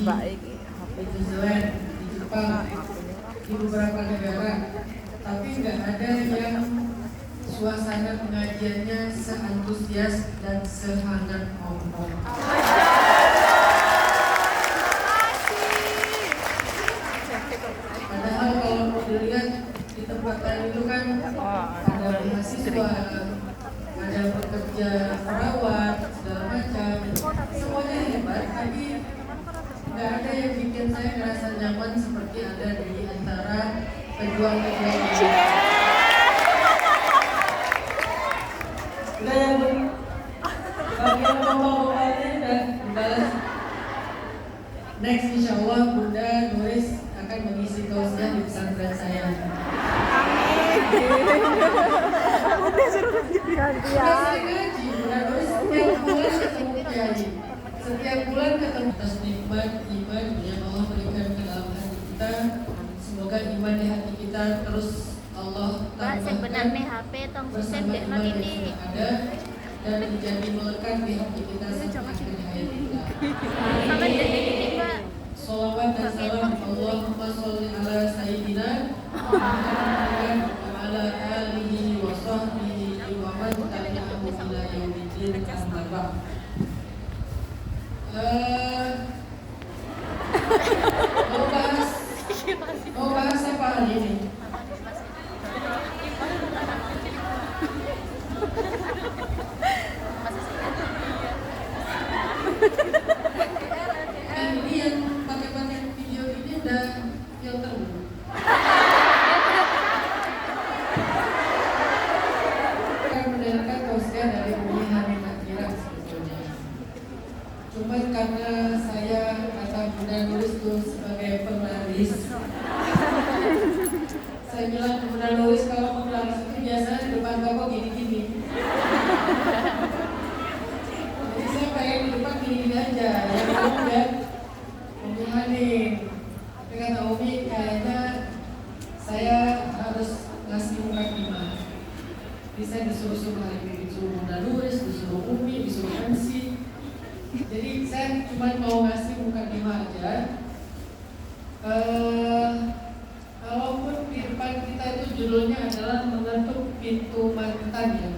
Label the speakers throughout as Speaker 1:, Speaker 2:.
Speaker 1: Mbak iki HP
Speaker 2: di New Zealand, di Jepang, di beberapa negara, tapi nggak ada yang suasana pengajiannya seantusias dan sehangat Hongkong. Padahal kalau mau dilihat di tempat lain itu kan ada mahasiswa, ada pekerja perawat, segala macam, semuanya hebat, tapi nggak ada yang bikin saya merasa nyaman seperti ada di antara pejuang-pejuang ini. Udah ya Bun, bagian bapak-bapaknya udah dibalas. Next insya Allah Bunda Nuris akan mengisi tausiah di pesantren saya.
Speaker 1: Udah suruh ganti ya.
Speaker 2: Udah sering ngaji, Bunda Nuris setiap bulan ketemu kiai. Setiap bulan ketemu atas nikmat iman yang Allah berikan ke dalam hati kita. Semoga iman di hati kita terus Allah tambahkan bersama iman yang ada dan menjadi melekat di hati kita sampai akhir hayat kita. Salawat dan salam Allahumma sholli ala sayyidina Muhammad wa ala alihi wa sahbihi wa man tabi'ahu ila yaumiddin amma ba'd. Mau bahas apa hari ini? Ini yang pakai video ini udah filter belum? Akan mendengarkan tausiah dari Umi Hanif Akhirat sebetulnya. Cuman karena saya kata Bunda Nuris tuh sebagai penaris, saya bilang ke Bunda Nuris kalau penaris itu biasanya di depan bapak gini-gini. Jadi saya pengen di depan gini-gini aja, ya kamu ya Umi Hanif. Tapi kata Umi kayaknya saya harus ngasih mukadimah. Jadi saya disuruh-suruh hari ini, disuruh Bunda Nuris, disuruh Umi, disuruh MC. Jadi saya cuma mau ngasih mukadimah aja. Kalaupun di depan kita itu judulnya adalah mengetuk pintu mantan ya.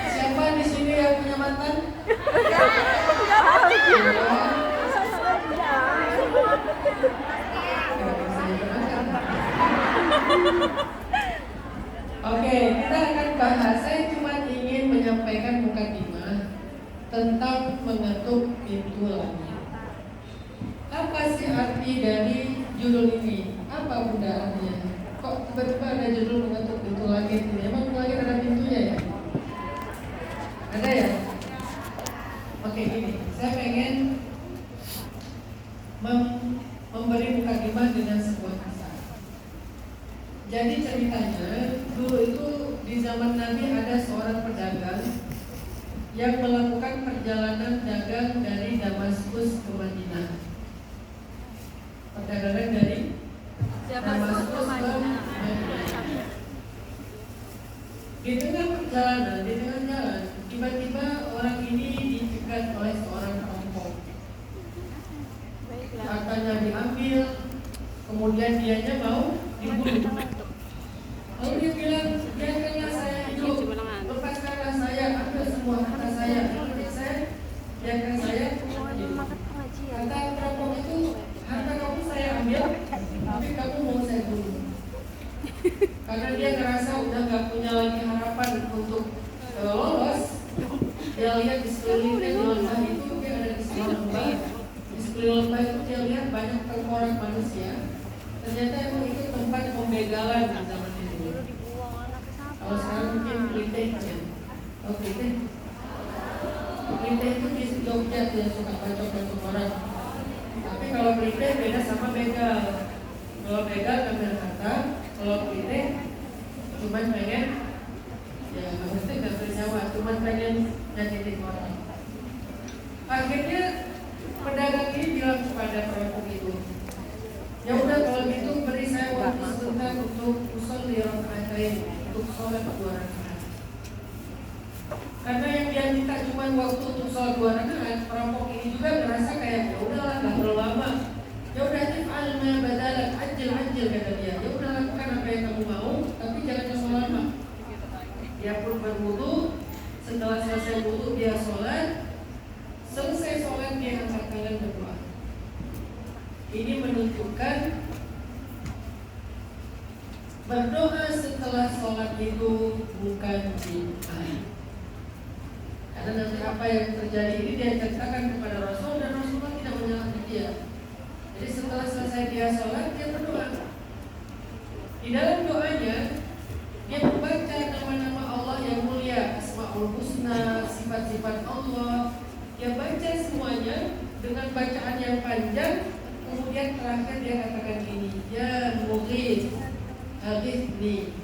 Speaker 2: Siapa di sini yang punya mantan? Oke, kita akan bahas. Saya cuma ingin menyampaikan mukadimah tentang mengetuk pintu langit. Apa sih arti dari judul ini? Apa Bunda artinya? Kok tiba-tiba ada judul mengetuk pintu langit ini? Emang langit ada pintunya ya? Ada ya? Oke, gini. Saya pengen memberi mukadimah dengan sebuah kisah. Jadi ceritanya dulu itu di zaman Nabi ada seorang pedagang yang melakukan perjalanan dagang dari Damaskus ke Madinah. Perdagangan dari Damaskus ke Madinah. Di tengah perjalanan, di tengah jalan, tiba-tiba orang ini dicegat oleh seorang perampok. Hartanya diambil, kemudian dianya mau dibunuh. Lalu dia bilang, biarkanlah saya hidup, lepaskanlah saya, ambil semua harta saya, biarkan saya hidup. Kata perampok itu, harta kamu saya ambil, tapi kamu mau saya bunuh. Karena dia ngerasa udah gak punya lagi harapan untuk lolos. Dia lihat di sekeliling lembah itu, dia ada di sebuah lembah. Di sekeliling lembah itu dia lihat banyak tengkorak manusia. Ternyata emang itu tempat pembegalan di zaman itu. Kalau sekarang mungkin peliteh ya. Oh peliteh? Peliteh itu di Jogja dia suka bacok-bacok orang. Tapi kalau peliteh beda sama begal. Kalau begal ngambil harta, kalau peliteh cuma pengen ya maksudnya nggak bernyawa, cuma pengen nyakitin orang. Akhirnya pedagang ini bilang kepada perampok itu, ya udah kalau gitu beri saya waktu sebentar untuk usul di rokaatain, untuk sholat 2 rakaat. Karena yang dia minta cuma waktu untuk sholat 2 rakaat, perampok ini juga ngerasa kayak ya udahlah nggak terlalu lama. Ya udah if'alna badalan ajil kata dia. Ya udah lakukan apa yang kamu mau, tapi jangan terlalu lama. Dia pun berwudu. Setelah selesai wudu dia sholat. Selesai sholat dia angkat tangan berdoa. Ini menunjukkan berdoa setelah sholat itu bukan bid'ah. Karena nanti apa yang terjadi ini dia ceritakan kepada Rasul dan Rasulullah tidak menyalahkan dia. Jadi setelah selesai dia sholat dia berdoa. Di dalam doanya dia membaca nama-nama Allah yang mulia, Asmaul Husna, sifat-sifat Allah. Dia baca semuanya dengan bacaan yang panjang. Kemudian terakhir dia katakan gini, ya Mughith, aghithni,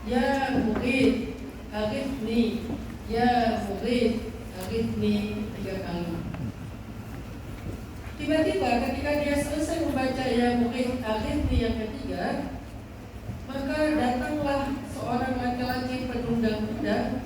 Speaker 2: ya Mughith, aghithni, ya Mughith, aghithni 3 kali. Tiba-tiba ketika dia selesai membaca ya Mughith, aghithni yang ketiga, maka datanglah seorang laki-laki penunggang kuda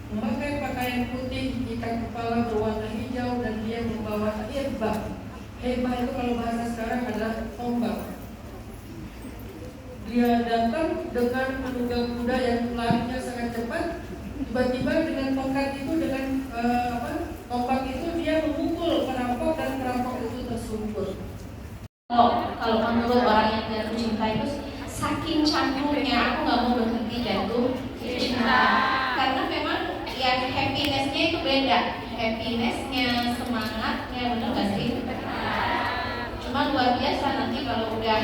Speaker 2: memakai pakaian putih, ikat kepala berwarna hijau, dan dia membawa irbah. Irbah itu kalau bahasa sekarang adalah tombak. Dia datang dengan penunggang kuda yang larinya sangat cepat. Tiba-tiba dengan tongkat itu, dengan tombak itu dia memukul perampok dan perampok itu tersungkur.
Speaker 3: Kalau menurut orang yang jatuh cinta itu saking candunya, aku nggak mau berhenti jatuh cinta. Karena memang ya happinessnya itu beda, happinessnya, semangatnya, benar nggak sih? Cuma luar biasa nanti kalau udah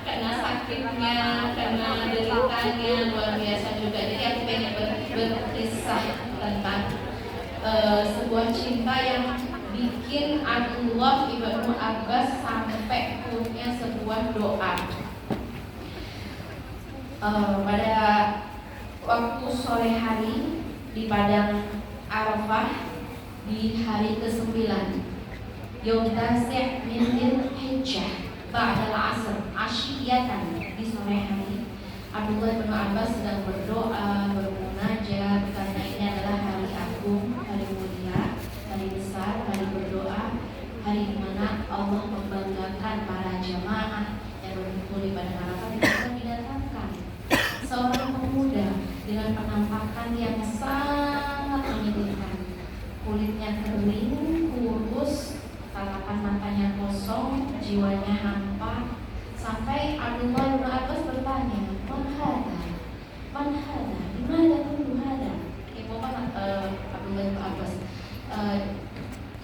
Speaker 3: kena sakitnya, kena deritanya, luar biasa juga. Jadi aku pengen berkisah tentang sebuah cinta yang bikin Abdullah ibnu Abbas sampai punya sebuah doa. Pada waktu sore hari di padang Arafah di hari ke-9 Yom Tasi' min Dzulhijjah ba'dal 'asr asyiyatan, di sore hari Abdullah bin Abbas sedang berdoa, bermunajat, karena ini adalah hari agung, hari mulia, hari besar, hari berdoa, hari di mana Allah membanggakan para jamaah yang berkumpul di padang Arafah. Kita didatangkan seorang pemuda dengan penampakan yang sangat menyedihkan, kulitnya kering, kurus, tatapan matanya kosong, jiwanya hampa. Sampai Abdullah bin Abbas bertanya, Man hada, dimana kullu hada? Abdullah bin Abbas,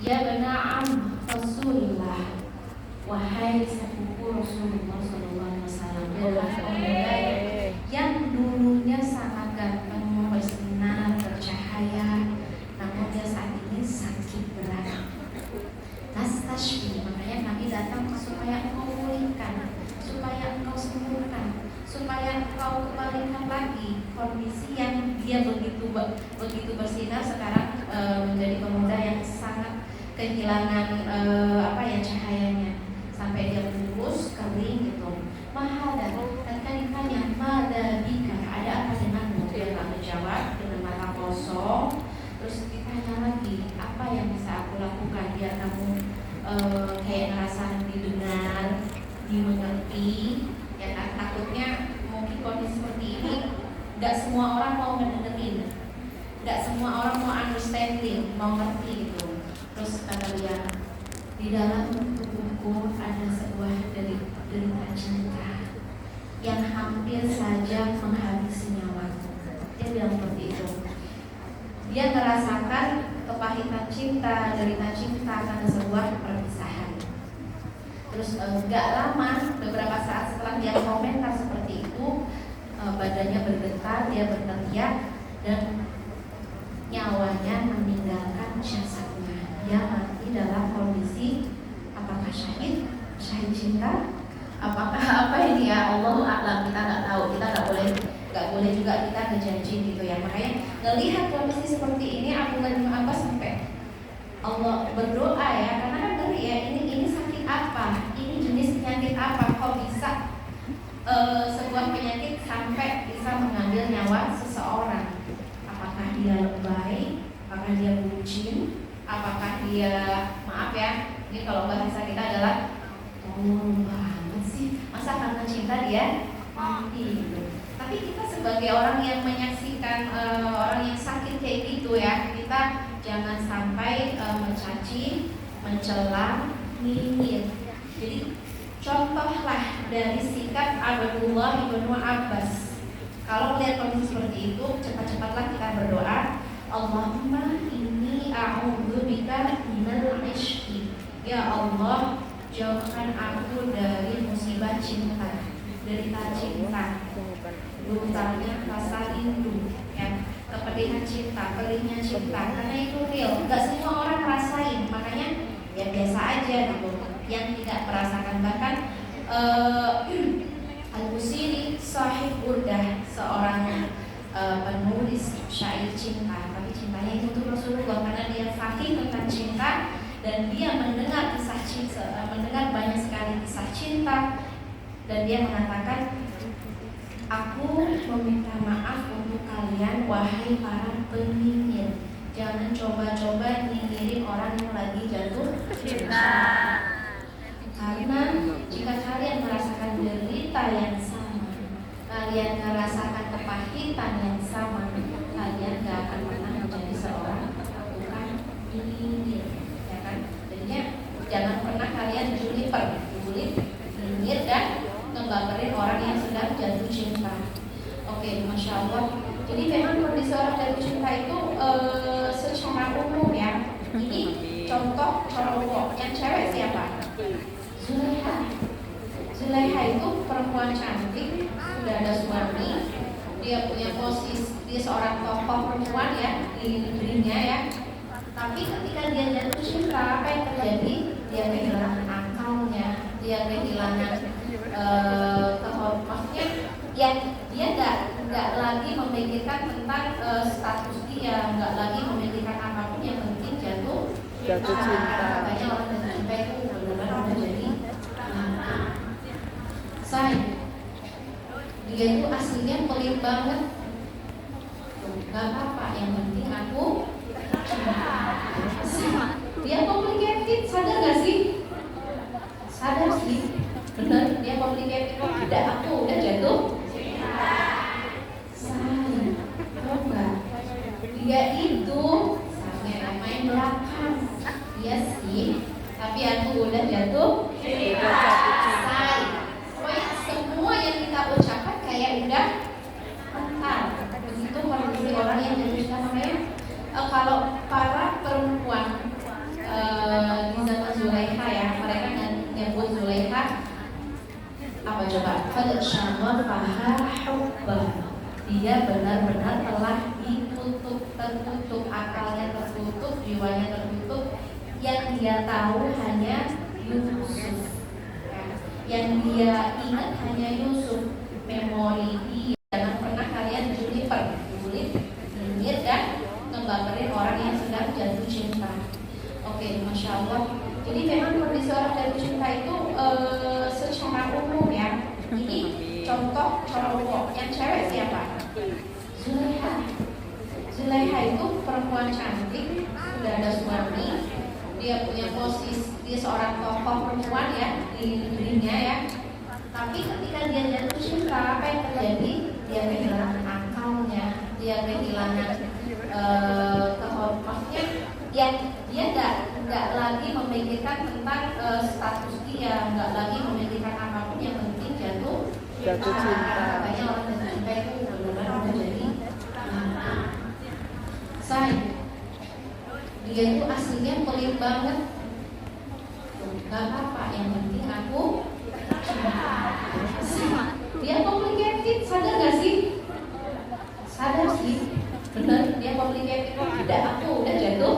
Speaker 3: ya bena'am Rasulullah, wahai sepupu Rasulullah SAW, pemuda yang dulunya sangat ganteng, bersinar, bercahaya, namun dia saat ini sakit berat. Nastashfi, makanya Nabi datang supaya engkau pulihkan, supaya engkau sembuhkan, supaya engkau kembalikan lagi kondisi yang dia begitu bersinar sekarang menjadi pemuda yang sangat kehilangan cahayanya, sampai dia kurus, kering gitu. Mahada, ketika ditanya mada bika, ada apa denganmu? Dia tak menjawab, dengan mata kosong. Terus ditanya lagi, apa yang bisa aku lakukan biar kamu kayak ngerasa didengar, dimengerti. Ya kan, takutnya mungkin kondisi seperti ini nggak semua orang mau mendengarin, nggak semua orang mau understanding, mau ngerti gitu. Terus kata dia, di dalam tubuhku ada sebuah derita cinta yang hampir saja menghabisi nyawaku. Dia bilang seperti itu. Dia merasakan kepahitan cinta, derita cinta karena sebuah perpisahan. Terus gak lama, beberapa saat setelah dia komentar seperti itu, badannya bergetar, dia berteriak, dan nyawanya meninggalkan jasadnya. Dia mati dalam kondisi apakah syahid cinta, apakah apa ini ya, Allah a'lam, kita nggak tahu, kita nggak boleh juga kita ngejanji gitu ya. Makanya ngelihat kondisi seperti ini, Abdullah bin Abbas sampai apakah dia bucin, apakah dia, maaf ya, ini kalau bahasa kita adalah tolong banget sih, masa karena cinta dia mati. Tapi kita sebagai orang yang menyaksikan orang yang sakit kayak gitu ya, kita jangan sampai mencaci, mencela, nyinyir. Jadi contohlah dari sikap Abdullah bin Abbas. Kalau melihat kondisi seperti itu, cepat-cepatlah kita berdoa, Allahumma inni a'udzubika minal ishqi. Ya Allah, jauhkan aku dari musibah cinta, derita cinta, brutanya rasa rindu, ya, kepedihan cinta, pedihnya cinta, karena itu real. Gak semua orang ngerasain, makanya ya biasa aja gitu. Yang tidak merasakan, bahkan Al-Busiri sahib Burdah, seorang penulis syair cinta, tapi cintanya itu untuk Rasulullah karena dia fakih tentang cinta dan dia mendengar kisah cinta, mendengar banyak sekali kisah cinta, dan dia mengatakan, aku meminta maaf untuk kalian wahai para penyinyir, jangan coba-coba nyinyirin orang yang lagi jatuh cinta. Karena jika kalian merasakan derita yang sama, kalian merasakan kepahitan yang sama, kalian gak akan pernah menjadi seorang tukang nyinyir, ya kan? Jadinya jangan pernah kalian julid, nyinyir dan ngebaperin orang yang sedang jatuh cinta. Oke, masya Allah. Jadi memang kondisi orang jatuh cinta itu secara umum ya. Ini contoh cowok, yang cewek siapa? Zulaiha itu perempuan cantik, sudah ada suami, dia punya posisi, dia seorang tokoh perempuan ya di negerinya ya. Tapi ketika dia jatuh cinta, apa yang terjadi? Dia kehilangan akalnya, dia kehilangan maksudnya yang dia nggak lagi memikirkan tentang status dia, nggak lagi memikirkan apapun, yang penting jatuh cinta. Makanya orang jatuh cinta itu benar-benar udah jadi dia itu aslinya pelit banget. Gak apa-apa, yang penting aku dia complicated, sadar gak sih? Sadar sih, bener, dia complicated. Tidak, aku udah jatuh sayang, coba dia itu sangat main belakang, iya sih, tapi aku udah jatuh sayang. Pokoknya semua yang kita ucapkan kayak udah mental. Begitu kondisi orang yang jatuh cinta. Makanya kalau para perempuan di zaman Zulaiha ya, mereka nyebut Zulaiha apa coba? Qad syaghafaha hubbah. Dia benar-benar telah tertutup akalnya, tertutup jiwanya, tertutup. Yang dia tahu hanya Yusuf. Yang dia ingat hanya Yusuf. Memori dia. Jangan pernah kalian julid, nyinyir dan ngebaperin orang yang sedang jatuh cinta. Oke, masya Allah. Jadi memang kondisi orang jatuh cinta itu secara umum ya. Ini contoh cowok, yang cewek siapa? Zulaiha itu perempuan cantik, sudah ada suami, dia punya posisi, dia seorang tokoh perempuan ya di negerinya ya. Tapi ketika dia jatuh cinta, apa yang terjadi? Dia kehilangan akalnya, dia kehilangan maksudnya yang dia nggak lagi memikirkan tentang status dia, nggak lagi memikirkan apapun, yang penting jatuh cinta. Makanya orang jatuh cinta itu benar-benar udah jadi dia itu aslinya pelit banget. Gak apa-apa, yang penting aku dia complicated, sadar gak sih? Sadar sih, bener, dia complicated. Tidak, aku udah jatuh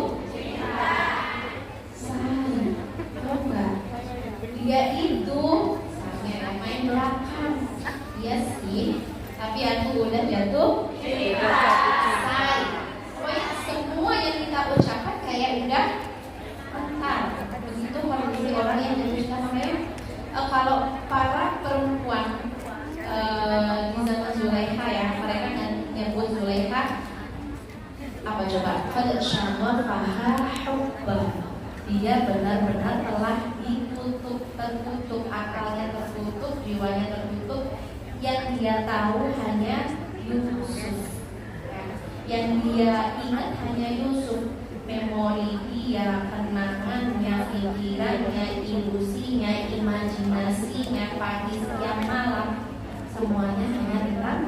Speaker 3: sayang, coba dia itu sangat main belakang, iya sih, tapi aku udah jatuh sayang. Pokoknya semua yang kita ucapkan kayak udah mental. Begitu kondisi orang yang jatuh cinta. Makanya kalau para perempuan di zaman Zulaiha ya, mereka nyebut Zulaiha apa coba? Qad syaghafaha hubbah. Dia benar-benar telah tertutup, akalnya tertutup, jiwanya tertutup. Yang dia tahu hanya Yusuf, yang dia ingat hanya Yusuf. Memori dia, kenangannya, pikirannya, ilusinya, imajinasinya, pagi siang malam, semuanya hanya tentang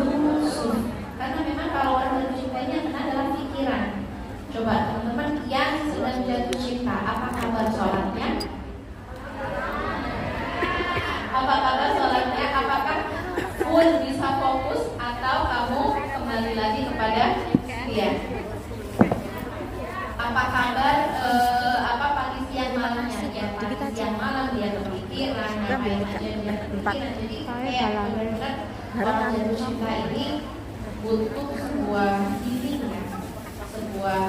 Speaker 3: Yusuf. Karena memang kalau orang jatuh cintanya adalah pikiran. Coba teman-teman yang sedang jatuh cinta, apa kabar sholatnya? Apa kabar sholatnya? Apakah full bisa fokus atau kamu kembali lagi kepada dia? Apa kabar pagi siang malamnya? Ya pagi siang malam dia berpikiran, ngapain aja dia berpikiran. Jadi kayak benar-benar orang jatuh cinta ini butuh sebuah healing ya, sebuah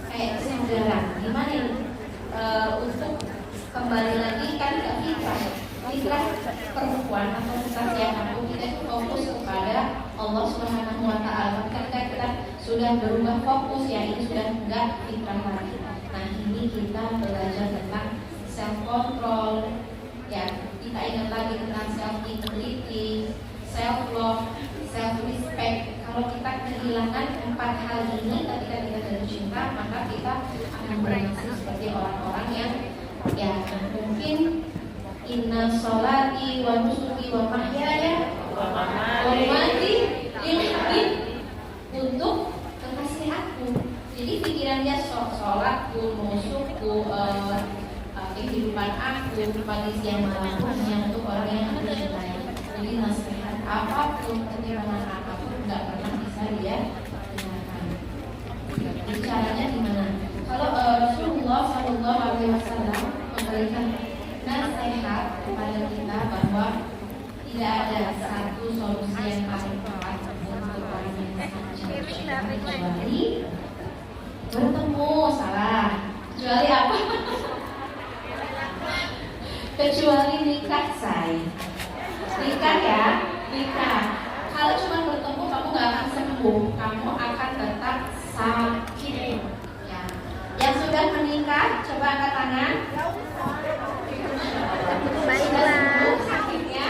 Speaker 3: kayak kesadaran. Gimana ini untuk kembali lagi kan nggak fitrah perempuan atau fitrah siapapun kita itu fokus kepada Allah Subhanahu Wa Taala. Ketika kita sudah berubah fokus ya ini sudah enggak fitrah lagi. Nah ini kita belajar tentang self control ya, kita ingat lagi tentang self integrity, self love, self respect. Kalau kita kehilangan 4 hal ini ketika kita jatuh cinta, maka kita akan bereaksi seperti orang-orang yang ya mungkin inna sholati wa nusuki wa mahyaya wa mamati lillahi, untuk kekasih aku. Jadi pikirannya sholatku, nusukku, kehidupan aku, pagi siang malam hanya untuk orang yang aku cintai. Jadi nasihat apapun, keterangan apapun nggak pernah bisa dia dengarkan. Bicaranya gimana? Kalau Rasulullah Shallallahu Alaihi Wasallam memberikan nasihat kepada kita bahwa tidak ada satu solusi yang paling tepat untuk orang yang sangat cinta kecuali bertemu. Salah. Kecuali apa? Kecuali nikah, say. Nikah ya, nikah. Kalau cuma bertemu kamu nggak akan sembuh, kamu akan tetap sakit. Ya. Yang sudah menikah, coba angkat tangan.
Speaker 1: Baiklah.
Speaker 3: Sakitnya.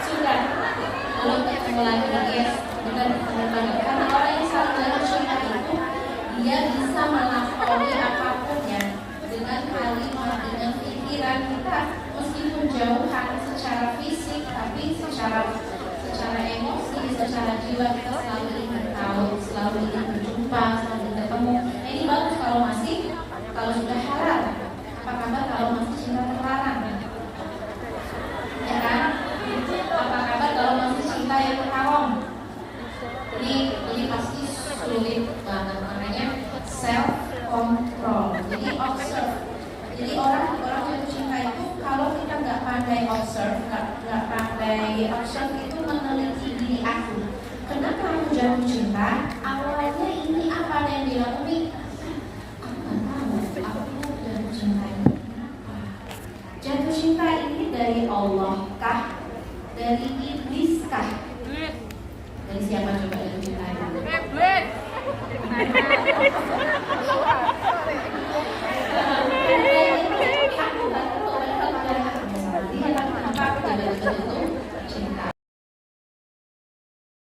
Speaker 3: Sudah. Lalu ketemu lagi, yes, benar banget. Karena orang yang selalu jatuh cinta itu dia bisa melampaui apapun ya, dengan kalimat, dengan pikiran kita meskipun jauhan secara fisik, tapi secara emosi, secara jiwa kita selalu ingin tahu, selalu ingin berjumpa, selalu ingin ketemu. Nah, ini bagus kalau sudah halal. Apa kabar kalau masih cinta terlarang? Ya kan? Apa kabar kalau masih cinta yang haram? Jadi pasti sulit banget, namanya self control. Jadi observe. Jadi orang jatuh cinta itu kalau kita nggak pandai observe, nggak pandai observe itu meneliti diri aku. Kenapa aku jatuh cinta? Awalnya ini apa yang dilalui? Aku nggak tahu. Aku jatuh cinta ini kenapa? Jatuh cinta ini dari Allah kah? Dari diri